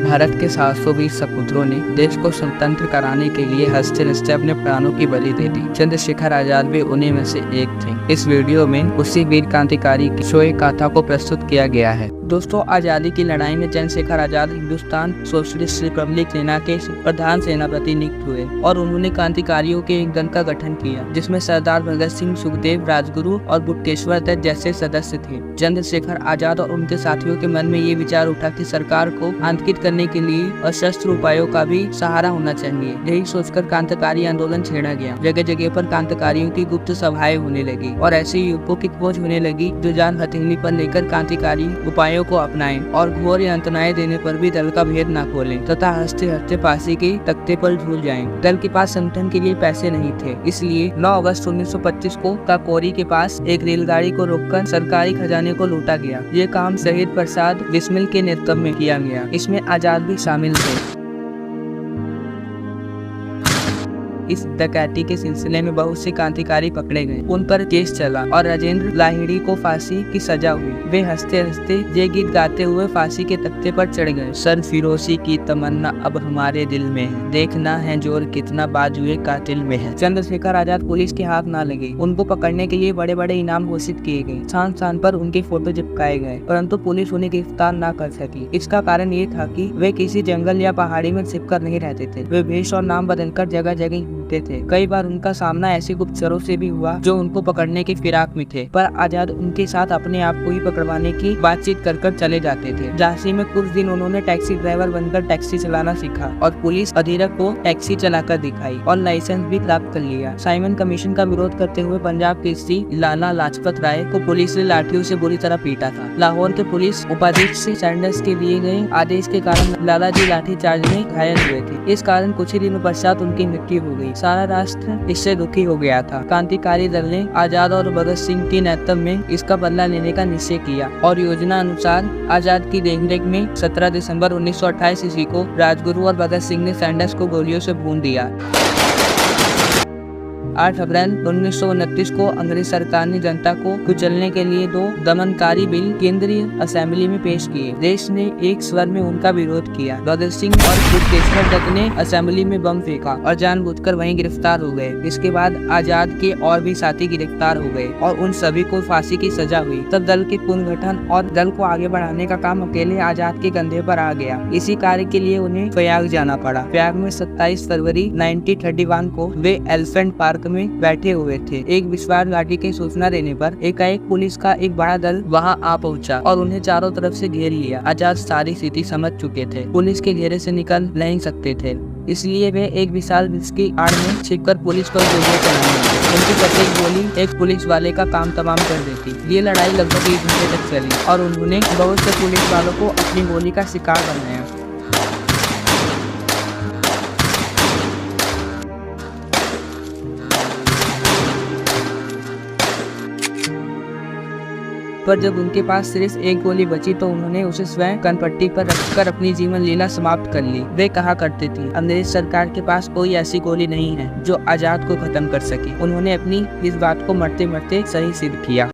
भारत के 720 सपूतों ने देश को स्वतंत्र कराने के लिए हंसते हंसते अपने प्राणों की बलि दे दी। चंद्रशेखर आजाद भी उन्हीं में से एक थे। इस वीडियो में उसी वीर क्रांतिकारी की शौर्य गाथा को प्रस्तुत किया गया है। दोस्तों, आजादी की लड़ाई में चंद्रशेखर आजाद हिंदुस्तान सोशलिस्ट रिपब्लिक सेना के प्रधान सेनापति नियुक्त हुए और उन्होंने क्रांतिकारियों के एक दल का गठन किया, जिसमें सरदार भगत सिंह, सुखदेव, राजगुरु और बुटकेश्वर दत्त जैसे सदस्य थे। चंद्रशेखर आजाद और उनके साथियों के मन में ये विचार उठा कि सरकार को आतंकित करने के लिए अशस्त्र उपायों का भी सहारा होना चाहिए। यही सोचकर क्रांतिकारी आंदोलन छेड़ा गया। जगह जगह पर क्रांतिकारियों की गुप्त सभाएं होने लगी और ऐसे युवकों की खोज होने लगी जो जान हथेली पर लेकर क्रांतिकारी उपायों को अपनाएं और घोर यंत्रणाएं देने पर भी दल का भेद न खोलें तथा हंसते हंसते फांसी के तख्ते पर झूल जाएं। दल के पास संगठन के लिए पैसे नहीं थे, इसलिए 9 अगस्त 1925 को काकोरी के पास एक रेलगाड़ी को रोककर सरकारी खजाने को लूटा गया। ये काम शहीद प्रसाद बिस्मिल के नेतृत्व में किया गया। इसमें आजाद भी शामिल थे। इस डकैती के सिलसिले में बहुत से क्रांतिकारी पकड़े गए, उन पर केस चला और राजेंद्र लाहिड़ी को फांसी की सजा हुई। वे हंसते हंसते ये गीत गाते हुए फांसी के तख्ते पर चढ़ गए। सरफिरोशी की तमन्ना अब हमारे दिल में है, देखना है जोर कितना बाजुए कातिल में है। चंद्रशेखर आजाद पुलिस के हाथ न लगे। उनको पकड़ने के लिए बड़े बड़े इनाम घोषित किए गए, स्थान स्थान पर उनके फोटो चिपकाए गए, परंतु पुलिस उन्हें गिरफ्तार न कर सकी। इसका कारण ये था कि वे किसी जंगल या पहाड़ी में छिपकर नहीं रहते थे। वे वेश और नाम बदलकर जगह जगह थे। कई बार उनका सामना ऐसे गुप्तचरों से भी हुआ जो उनको पकड़ने की फिराक में थे, पर आजाद उनके साथ अपने आप को ही पकड़वाने की बातचीत कर चले जाते थे। झांसी में कुछ दिन उन्होंने टैक्सी ड्राइवर बनकर टैक्सी चलाना सीखा और पुलिस अधिरक को टैक्सी चलाकर दिखाई और लाइसेंस भी प्राप्त कर लिया। साइमन कमीशन का विरोध करते हुए पंजाब केसरी लाला लाजपत राय को पुलिस ने लाठियों से बुरी तरह पीटा था। लाहौर के पुलिस उपाधीक्षक सैंडर्स के दिए गए आदेश के कारण लाला जी लाठीचार्ज में घायल हुए थे। इस कारण कुछ ही दिनों पश्चात उनकी मृत्यु हो गई। सारा राष्ट्र इससे दुखी हो गया था। क्रांतिकारी दल ने आजाद और भगत सिंह के नेतृत्व में इसका बदला लेने का निश्चय किया और योजना अनुसार आजाद की देखरेख में 17 दिसंबर 1928 ईस्वी को राजगुरु और भगत सिंह ने सैंडर्स को गोलियों से भून दिया। 8 अप्रैल 1929 को अंग्रेज सरकार ने जनता को कुचलने के लिए 2 दमनकारी बिल केंद्रीय असेंबली में पेश किए। देश ने एक स्वर में उनका विरोध किया। भगत सिंह और बुटकेश्वर दत्त ने असेंबली में बम फेंका और जानबूझकर वहीं गिरफ्तार हो गए। इसके बाद आजाद के और भी साथी गिरफ्तार हो गए और उन सभी को फांसी की सजा हुई। तब दल के पुनर्गठन और दल को आगे बढ़ाने का काम अकेले आजाद के कंधे पर आ गया। इसी कार्य के लिए उन्हें प्रयाग जाना पड़ा। प्रयाग में 27 फरवरी 1931 को वे एलिफेंट पार्क में बैठे हुए थे। एक विश्वास घाटी की सूचना देने पर एकाएक पुलिस का एक बड़ा दल वहां आ पहुंचा और उन्हें चारों तरफ से घेर लिया। आजाद सारी स्थिति समझ चुके थे। पुलिस के घेरे से निकल नहीं सकते थे, इसलिए वे एक विशाल वृक्ष की आड़ में छिपकर पुलिस पर गोलियां चलाने लगे। उनकी प्रत्येक गोली एक पुलिस वाले का काम तमाम कर देती। ये लड़ाई लगभग 1 घंटे तक चली और उन्होंने बहुत से पुलिस वालों को अपनी गोली का शिकार बनाया। पर जब उनके पास सिर्फ एक गोली बची तो उन्होंने उसे स्वयं कनपट्टी पर रखकर अपनी जीवन लीला समाप्त कर ली। वे कहा करते थे, अंग्रेज सरकार के पास कोई ऐसी गोली नहीं है जो आजाद को खत्म कर सके। उन्होंने अपनी इस बात को मरते मरते सही सिद्ध किया।